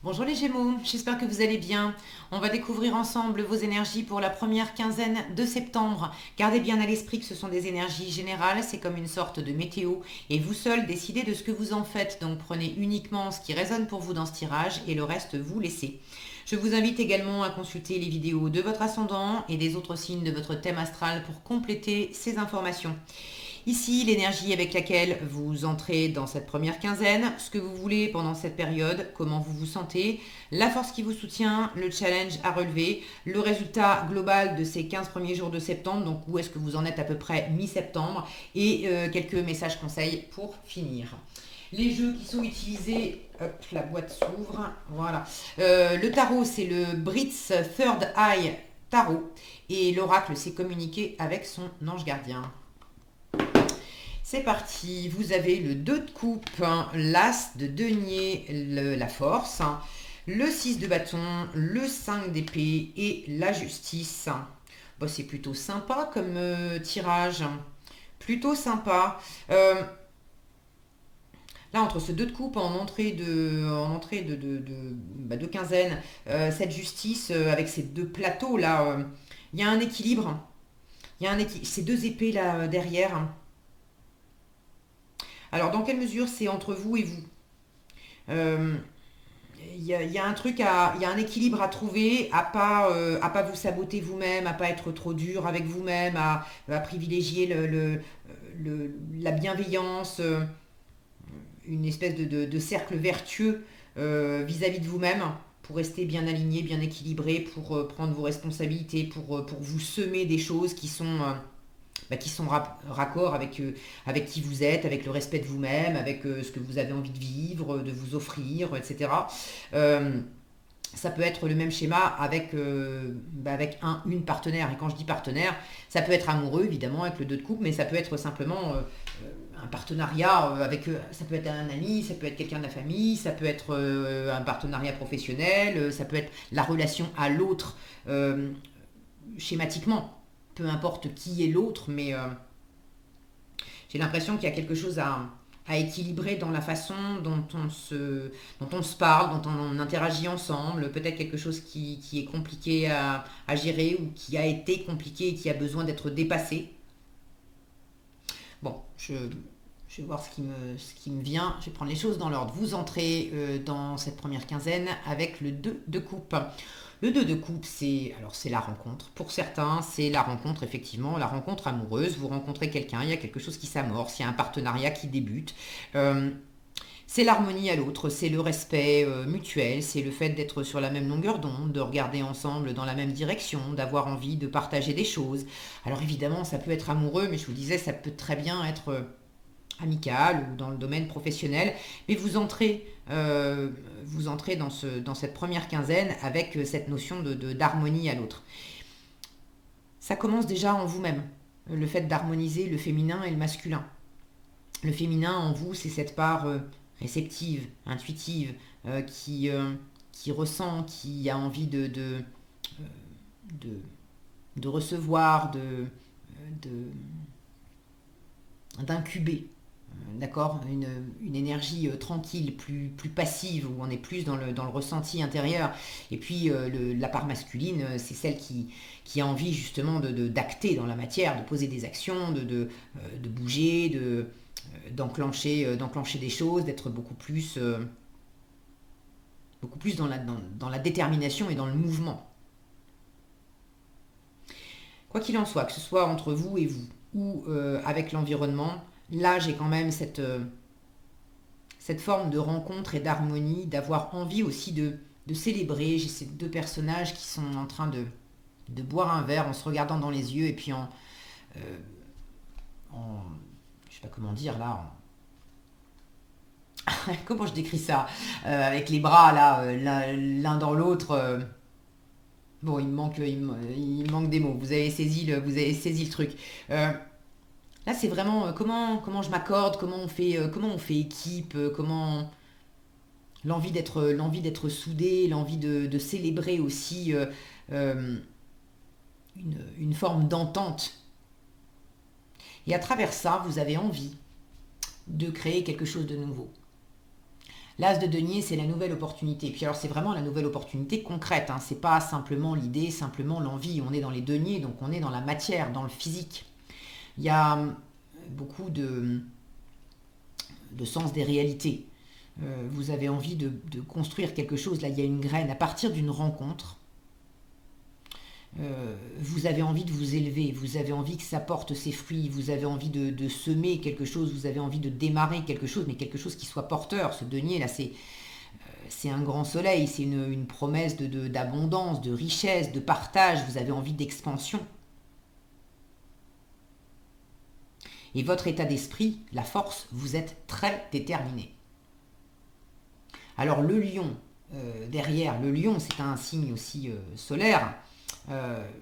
Bonjour les Gémeaux, j'espère que vous allez bien. On va découvrir ensemble vos énergies pour la première quinzaine de septembre. Gardez bien à l'esprit que ce sont des énergies générales, c'est comme une sorte de météo et vous seul décidez de ce que vous en faites. Donc prenez uniquement ce qui résonne pour vous dans ce tirage et le reste vous laissez. Je vous invite également à consulter les vidéos de votre ascendant et des autres signes de votre thème astral pour compléter ces informations. Ici, l'énergie avec laquelle vous entrez dans cette première quinzaine, ce que vous voulez pendant cette période, comment vous vous sentez, la force qui vous soutient, le challenge à relever, le résultat global de ces 15 premiers jours de septembre, donc où est-ce que vous en êtes à peu près mi-septembre, et quelques messages conseils pour finir. Les jeux qui sont utilisés, hop, la boîte s'ouvre, voilà. Le tarot, c'est le Brits Third Eye Tarot, et l'oracle s'est communiqué avec son ange gardien. C'est parti, vous avez le 2 de coupe, hein, l'as de denier, la force, hein, le 6 de bâton, le 5 d'épée et la justice. Bon, c'est plutôt sympa comme tirage, plutôt sympa. Là, entre ce 2 de coupe en entrée de quinzaine, cette justice avec ces deux plateaux là, il y a un équilibre. Ces deux épées là derrière, hein. Alors, dans quelle mesure c'est entre vous et vous? Euh, Il y a un truc il y a un équilibre à trouver, à pas vous saboter vous-même, à pas être trop dur avec vous-même, à privilégier la bienveillance, une espèce de cercle vertueux vis-à-vis de vous-même pour rester bien aligné, bien équilibré, pour prendre vos responsabilités, pour vous semer des choses qui sont raccord avec qui vous êtes, avec le respect de vous-même, avec ce que vous avez envie de vivre, de vous offrir, etc. Euh, Ça peut être le même schéma avec une partenaire. Et quand je dis partenaire, ça peut être amoureux, évidemment, avec le 2 de coupe, mais ça peut être simplement un partenariat ça peut être un ami, ça peut être quelqu'un de la famille, ça peut être un partenariat professionnel, ça peut être la relation à l'autre euh, schématiquement. Peu importe qui est l'autre, mais j'ai l'impression qu'il y a quelque chose à équilibrer dans la façon dont on se parle, dont on interagit ensemble, peut-être quelque chose qui est compliqué à gérer ou qui a été compliqué et qui a besoin d'être dépassé. Bon, je vais voir ce qui me vient, je vais prendre les choses dans l'ordre. Vous entrez dans cette première quinzaine avec le 2 de coupe. Le 2 de coupe, c'est la rencontre. Pour certains, c'est la rencontre, effectivement, la rencontre amoureuse. Vous rencontrez quelqu'un, il y a quelque chose qui s'amorce, il y a un partenariat qui débute. Euh, c'est l'harmonie à l'autre, c'est le respect mutuel, c'est le fait d'être sur la même longueur d'onde, de regarder ensemble dans la même direction, d'avoir envie de partager des choses. Alors évidemment, ça peut être amoureux, mais je vous disais, ça peut très bien être amical ou dans le domaine professionnel, mais vous entrez dans cette première quinzaine avec cette notion d'harmonie à l'autre. Ça commence déjà en vous-même, le fait d'harmoniser le féminin et le masculin. Le féminin en vous, c'est cette part réceptive, intuitive, qui ressent, qui a envie de, de recevoir, de- d'incuber. D'accord, une énergie tranquille, plus passive, où on est plus dans le ressenti intérieur. Et puis la part masculine, c'est celle qui a envie justement d'acter dans la matière, de poser des actions, de bouger, d'enclencher des choses, d'être beaucoup plus dans la détermination et dans le mouvement. Quoi qu'il en soit, que ce soit entre vous et vous, ou avec l'environnement, là j'ai quand même cette forme de rencontre et d'harmonie, d'avoir envie aussi de célébrer. J'ai ces deux personnages qui sont en train de boire un verre en se regardant dans les yeux et puis en je sais pas comment dire là, comment je décris ça, avec les bras là, l'un dans l'autre. Bon, il manque des mots. Vous avez saisi le truc. Euh, Là, c'est vraiment comment je m'accorde, comment on fait équipe, comment l'envie d'être soudé, l'envie de célébrer aussi euh, une forme d'entente. Et à travers ça, vous avez envie de créer quelque chose de nouveau. L'as de denier, c'est la nouvelle opportunité. Puis alors, c'est vraiment la nouvelle opportunité concrète. Hein. C'est pas simplement l'idée, simplement l'envie. On est dans les deniers, donc on est dans la matière, dans le physique. Il y a beaucoup de sens des réalités. Vous avez envie de construire quelque chose. Là, il y a une graine. À partir d'une rencontre, vous avez envie de vous élever, vous avez envie que ça porte ses fruits, vous avez envie de semer quelque chose, vous avez envie de démarrer quelque chose, mais quelque chose qui soit porteur. Ce denier là, c'est un grand soleil, c'est une promesse d'abondance, de richesse, de partage, vous avez envie d'expansion. Et votre état d'esprit, la force, vous êtes très déterminé. Alors le lion, derrière, le lion c'est un signe aussi solaire.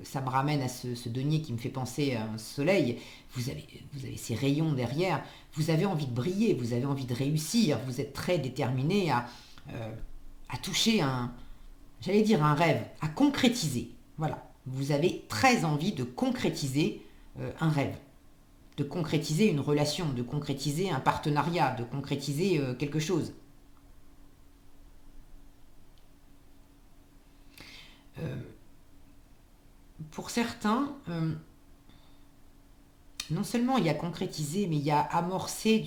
Ça me ramène à ce denier qui me fait penser à un soleil. Vous avez ces rayons derrière. Vous avez envie de briller, vous avez envie de réussir. Vous êtes très déterminé à toucher j'allais dire un rêve, à concrétiser. Voilà. Vous avez très envie de concrétiser un rêve, de concrétiser une relation, de concrétiser un partenariat, de concrétiser quelque chose. Pour certains, non seulement il y a concrétisé, mais il y a amorcé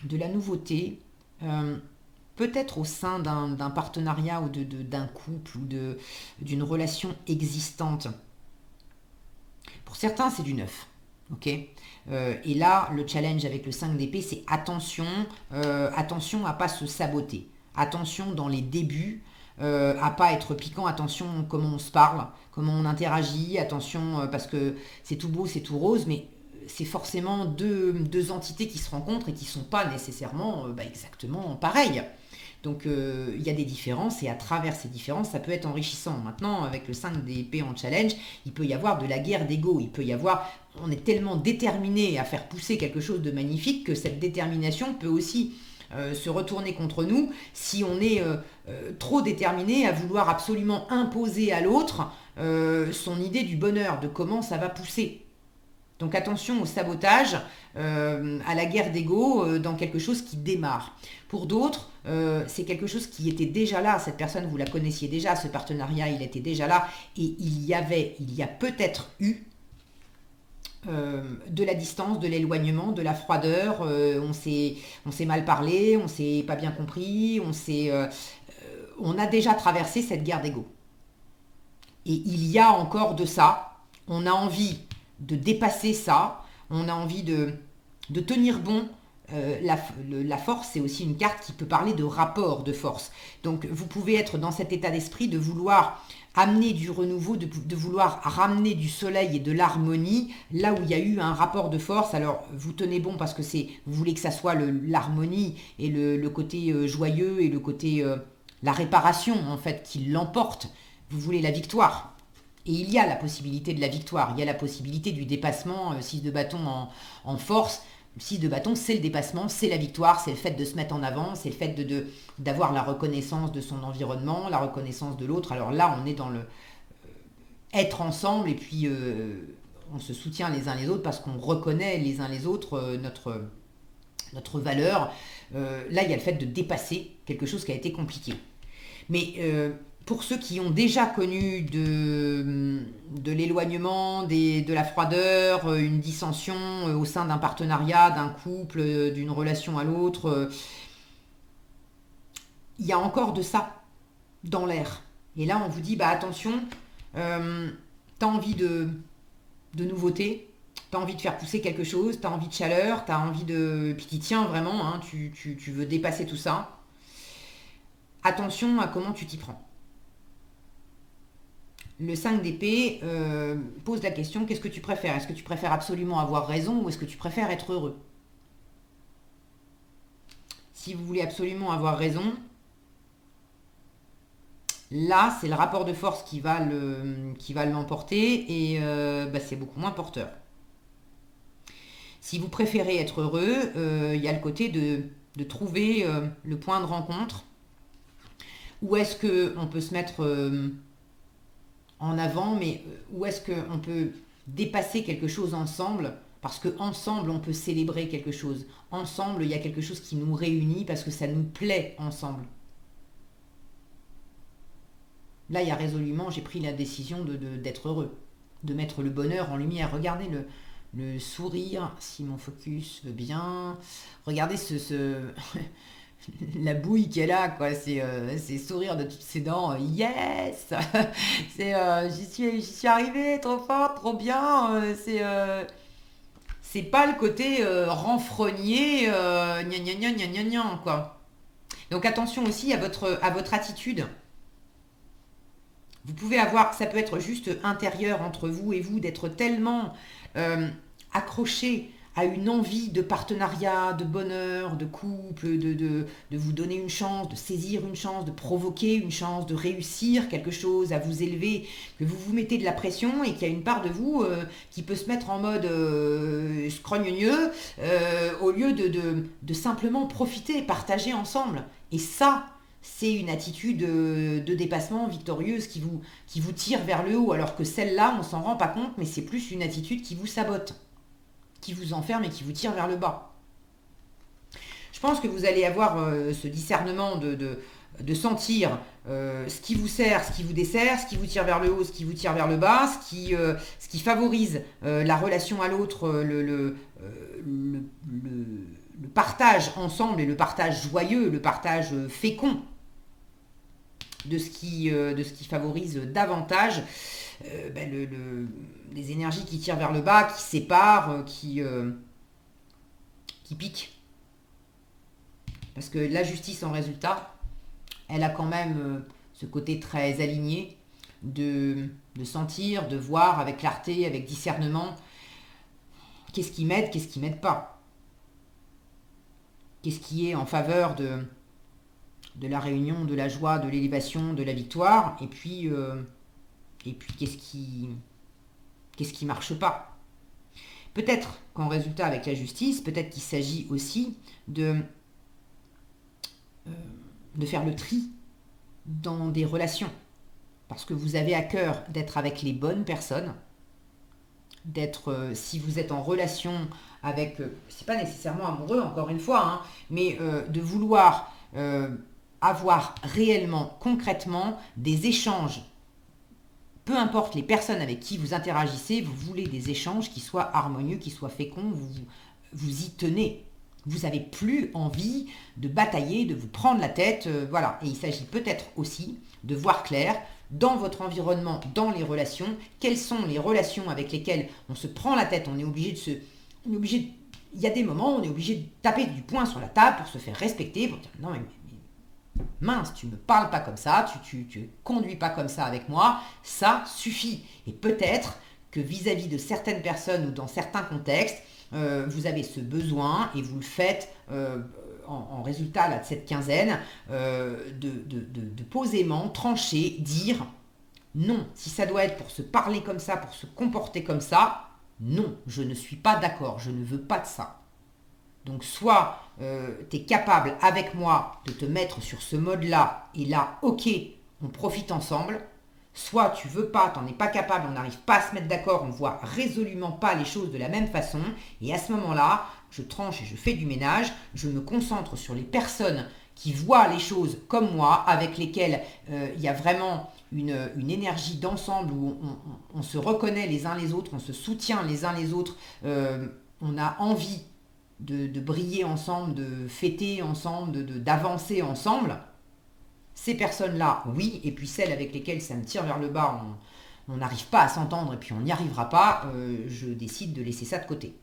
de la nouveauté, peut-être au sein d'un partenariat ou d'un couple ou d'une relation existante. Pour certains, c'est du neuf. Ok. Et là, le challenge avec le 5 d'épée, c'est attention à ne pas se saboter. Attention dans les débuts, à pas être piquant, attention comment on se parle, comment on interagit, attention parce que c'est tout beau, c'est tout rose, mais c'est forcément deux entités qui se rencontrent et qui ne sont pas nécessairement exactement pareilles. Donc il y a des différences et à travers ces différences, ça peut être enrichissant. Maintenant, avec le 5 d'épée en challenge, il peut y avoir de la guerre d'ego. Il peut y avoir, on est tellement déterminé à faire pousser quelque chose de magnifique que cette détermination peut aussi se retourner contre nous si on est trop déterminé à vouloir absolument imposer à l'autre son idée du bonheur, de comment ça va pousser. Donc attention au sabotage, à la guerre d'ego dans quelque chose qui démarre. Pour d'autres, c'est quelque chose qui était déjà là. Cette personne, vous la connaissiez déjà, ce partenariat, il était déjà là. Et il y a peut-être eu de la distance, de l'éloignement, de la froideur. On s'est mal parlé, on s'est pas bien compris, on a déjà traversé cette guerre d'ego. Et il y a encore de ça. On a envie de dépasser ça, on a envie de tenir bon. La force, c'est aussi une carte qui peut parler de rapport de force. Donc vous pouvez être dans cet état d'esprit de vouloir amener du renouveau, de vouloir ramener du soleil et de l'harmonie là où il y a eu un rapport de force. Alors vous tenez bon parce que vous voulez que ça soit l'harmonie et le côté joyeux et le côté la réparation en fait qui l'emporte. Vous voulez la victoire. Et il y a la possibilité de la victoire, il y a la possibilité du dépassement, 6 de bâton en force. Le 6 de bâton, c'est le dépassement, c'est la victoire, c'est le fait de se mettre en avant, c'est le fait d'avoir la reconnaissance de son environnement, la reconnaissance de l'autre. Alors là, on est dans le être ensemble et puis on se soutient les uns les autres parce qu'on reconnaît les uns les autres notre valeur. Là, il y a le fait de dépasser quelque chose qui a été compliqué. Mais pour ceux qui ont déjà connu de l'éloignement, de la froideur, une dissension au sein d'un partenariat, d'un couple, d'une relation à l'autre, il y a encore de ça dans l'air. Et là, on vous dit, attention, t'as envie de nouveauté, t'as envie de faire pousser quelque chose, t'as envie de chaleur, t'as envie de... Puis qui tient vraiment, hein, tu veux dépasser tout ça. Attention à comment tu t'y prends. Le 5 d'épée pose la question, qu'est-ce que tu préfères? Est-ce que tu préfères absolument avoir raison ou est-ce que tu préfères être heureux? Si vous voulez absolument avoir raison, là, c'est le rapport de force qui va l'emporter et c'est beaucoup moins porteur. Si vous préférez être heureux, il y a le côté de trouver le point de rencontre. Où est-ce qu'on peut se mettre en avant, mais où est-ce qu'on peut dépasser quelque chose ensemble Parce qu'ensemble, on peut célébrer quelque chose. Ensemble, il y a quelque chose qui nous réunit parce que ça nous plaît ensemble. Là, il y a résolument, j'ai pris la décision d'être heureux, de mettre le bonheur en lumière. Regardez le sourire, si mon focus veut bien. Regardez la bouille qu'elle a, quoi. C'est sourire de toutes ses dents. Yes. J'y suis arrivée, trop fort, trop bien. C'est pas le côté renfrogné, gna gna gna gna gna gna, quoi. Donc attention aussi à votre attitude. Vous pouvez avoir, ça peut être juste intérieur entre vous et vous, d'être tellement euh, accroché à une envie de partenariat, de bonheur, de couple, de vous donner une chance, de saisir une chance, de provoquer une chance, de réussir quelque chose, à vous élever, que vous vous mettez de la pression et qu'il y a une part de vous qui peut se mettre en mode scrogneux au lieu de simplement profiter et partager ensemble. Et ça, c'est une attitude de dépassement victorieuse qui vous tire vers le haut, alors que celle-là, on s'en rend pas compte, mais c'est plus une attitude qui vous sabote, qui vous enferme et qui vous tire vers le bas. Je pense que vous allez avoir ce discernement de sentir ce qui vous sert, ce qui vous dessert, ce qui vous tire vers le haut, ce qui vous tire vers le bas, ce qui favorise la relation à l'autre, le partage ensemble et le partage joyeux, le partage fécond de ce qui favorise davantage les énergies qui tirent vers le bas, qui séparent, qui piquent. Parce que la justice en résultat, elle a quand même ce côté très aligné de sentir, de voir avec clarté, avec discernement, qu'est-ce qui m'aide, qu'est-ce qui m'aide pas. Qu'est-ce qui est en faveur de la réunion, de la joie, de l'élévation, de la victoire, et puis qu'est-ce qui marche pas. Peut-être qu'en résultat avec la justice, peut-être qu'il s'agit aussi de faire le tri dans des relations, parce que vous avez à cœur d'être avec les bonnes personnes, d'être, si vous êtes en relation avec, c'est pas nécessairement amoureux encore une fois, hein, mais de vouloir avoir réellement, concrètement, des échanges. Peu importe les personnes avec qui vous interagissez, vous voulez des échanges qui soient harmonieux, qui soient féconds, vous y tenez. Vous n'avez plus envie de batailler, de vous prendre la tête, voilà. Et il s'agit peut-être aussi de voir clair dans votre environnement, dans les relations, quelles sont les relations avec lesquelles on se prend la tête, il y a des moments où on est obligé de taper du poing sur la table pour se faire respecter, pour dire non mais mince, tu ne me parles pas comme ça, tu conduis pas comme ça avec moi, ça suffit. Et peut-être que vis-à-vis de certaines personnes ou dans certains contextes, vous avez ce besoin et vous le faites en résultat là, de cette quinzaine, de posément trancher, dire non, si ça doit être pour se parler comme ça, pour se comporter comme ça, non, je ne suis pas d'accord, je ne veux pas de ça. Donc soit tu es capable avec moi de te mettre sur ce mode-là, et là, ok, on profite ensemble, soit tu veux pas, t'en es pas capable, on n'arrive pas à se mettre d'accord, on voit résolument pas les choses de la même façon, et à ce moment-là, je tranche et je fais du ménage, je me concentre sur les personnes qui voient les choses comme moi, avec lesquelles il y a vraiment une énergie d'ensemble où on se reconnaît les uns les autres, on se soutient les uns les autres, on a envie de briller ensemble, de fêter ensemble, d'avancer ensemble. Ces personnes-là, oui, et puis celles avec lesquelles ça me tire vers le bas, on n'arrive pas à s'entendre et puis on n'y arrivera pas, je décide de laisser ça de côté.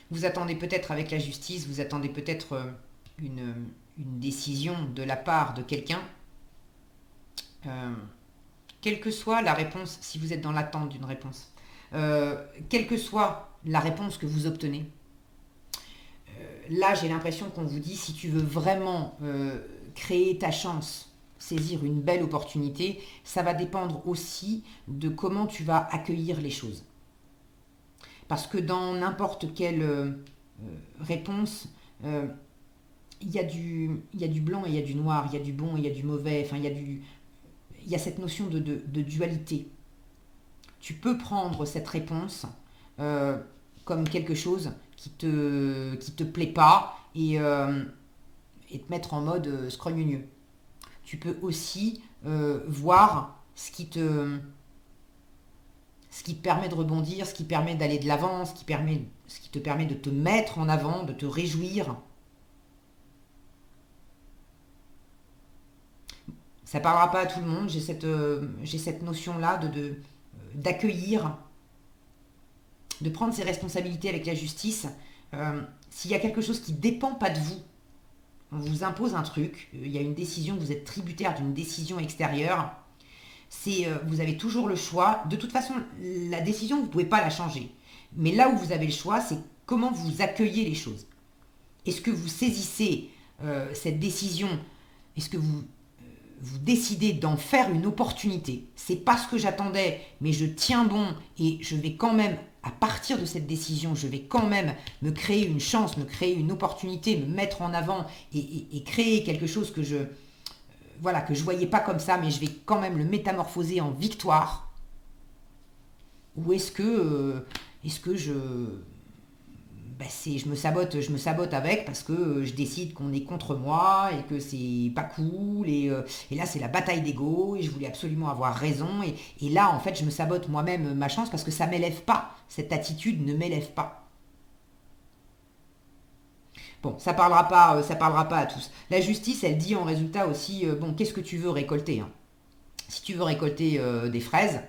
Vous attendez peut-être avec la justice, vous attendez peut-être une décision de la part de quelqu'un. Quelle que soit la réponse, si vous êtes dans l'attente d'une réponse, quelle que soit la réponse que vous obtenez, là j'ai l'impression qu'on vous dit, si tu veux vraiment créer ta chance, saisir une belle opportunité, ça va dépendre aussi de comment tu vas accueillir les choses. Parce que dans n'importe quelle réponse, il y a du blanc et il y a du noir, il y a du bon et il y a du mauvais, enfin il y a cette notion de dualité. Tu peux prendre cette réponse euh, comme quelque chose qui te plaît pas et te mettre en mode scrogneux. Tu peux aussi voir ce qui te permet de rebondir, ce qui permet d'aller de l'avant, ce qui te permet de te mettre en avant, de te réjouir. Ça ne parlera pas à tout le monde, j'ai cette notion-là d'accueillir, de prendre ses responsabilités avec la justice. S'il y a quelque chose qui ne dépend pas de vous, on vous impose un truc, il y a une décision, vous êtes tributaire d'une décision extérieure, vous avez toujours le choix. De toute façon, la décision, vous ne pouvez pas la changer. Mais là où vous avez le choix, c'est comment vous accueillez les choses. Est-ce que vous saisissez cette décision? Est-ce que vous décidez d'en faire une opportunité? C'est pas ce que j'attendais, mais je tiens bon et je vais quand même, à partir de cette décision, je vais quand même me créer une chance, me créer une opportunité, me mettre en avant et créer quelque chose que je voyais pas comme ça, mais je vais quand même le métamorphoser en victoire. Ou est-ce que je me sabote avec parce que je décide qu'on est contre moi et que c'est pas cool et là c'est la bataille d'ego et je voulais absolument avoir raison et là en fait je me sabote moi-même ma chance parce que ça m'élève pas, cette attitude ne m'élève pas. Bon, ça parlera pas à tous. La justice, elle dit en résultat aussi, bon, qu'est-ce que tu veux récolter, hein? Si tu veux récolter des fraises,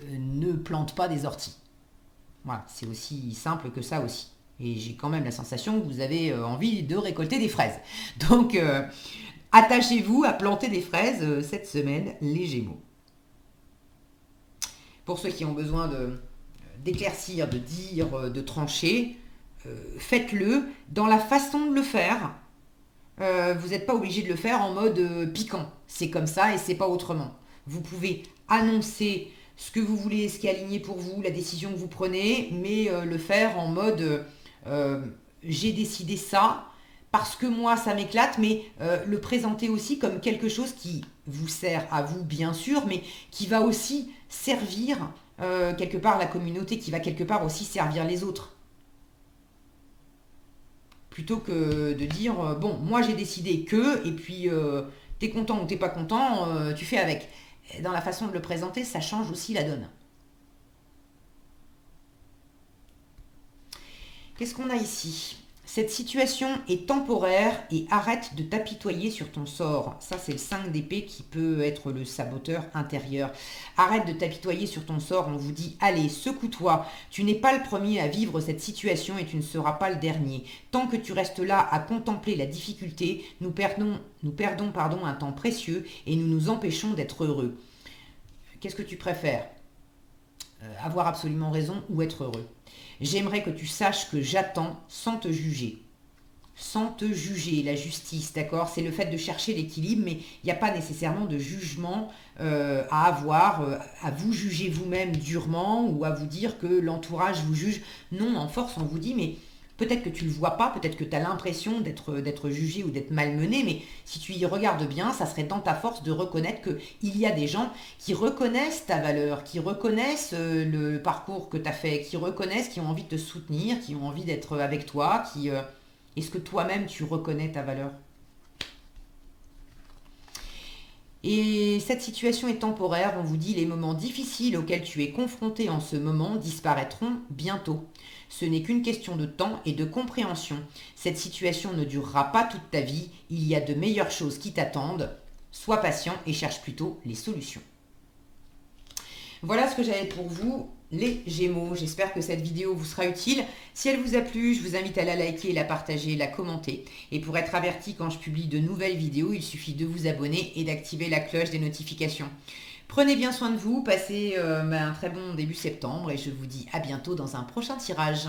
ne plante pas des orties. Voilà, c'est aussi simple que ça aussi. Et j'ai quand même la sensation que vous avez envie de récolter des fraises. Donc, attachez-vous à planter des fraises cette semaine, les Gémeaux. Pour ceux qui ont besoin d'éclaircir, de dire, de trancher, faites-le dans la façon de le faire. Vous n'êtes pas obligé de le faire en mode piquant. C'est comme ça et c'est pas autrement. Vous pouvez annoncer ce que vous voulez, ce qui est aligné pour vous, la décision que vous prenez, mais le faire en mode j'ai décidé ça parce que moi ça m'éclate, mais le présenter aussi comme quelque chose qui vous sert à vous bien sûr, mais qui va aussi servir quelque part la communauté, qui va quelque part aussi servir les autres. Plutôt que de dire bon moi j'ai décidé que et puis t'es content ou t'es pas content, tu fais avec. Et dans la façon de le présenter, ça change aussi la donne. Qu'est-ce qu'on a ici? Cette situation est temporaire et arrête de t'apitoyer sur ton sort. Ça, c'est le 5 d'épée qui peut être le saboteur intérieur. Arrête de t'apitoyer sur ton sort. On vous dit, allez, secoue-toi. Tu n'es pas le premier à vivre cette situation et tu ne seras pas le dernier. Tant que tu restes là à contempler la difficulté, nous perdons un temps précieux et nous nous empêchons d'être heureux. Qu'est-ce que tu préfères? Avoir absolument raison ou être heureux? J'aimerais que tu saches que j'attends sans te juger. Sans te juger, la justice, d'accord? C'est le fait de chercher l'équilibre, mais il n'y a pas nécessairement de jugement à avoir, à vous juger vous-même durement ou à vous dire que l'entourage vous juge. Non, en force, on vous dit, mais peut-être que tu ne le vois pas, peut-être que tu as l'impression d'être jugé ou d'être malmené, mais si tu y regardes bien, ça serait dans ta force de reconnaître qu'il y a des gens qui reconnaissent ta valeur, qui reconnaissent le parcours que tu as fait, qui reconnaissent, qui ont envie de te soutenir, qui ont envie d'être avec toi, est-ce que toi-même tu reconnais ta valeur? Et cette situation est temporaire, on vous dit les moments difficiles auxquels tu es confronté en ce moment disparaîtront bientôt. Ce n'est qu'une question de temps et de compréhension. Cette situation ne durera pas toute ta vie, il y a de meilleures choses qui t'attendent. Sois patient et cherche plutôt les solutions. Voilà ce que j'avais pour vous, les Gémeaux. J'espère que cette vidéo vous sera utile. Si elle vous a plu, je vous invite à la liker, la partager, la commenter. Et pour être averti quand je publie de nouvelles vidéos, il suffit de vous abonner et d'activer la cloche des notifications. Prenez bien soin de vous, passez un très bon début septembre et je vous dis à bientôt dans un prochain tirage.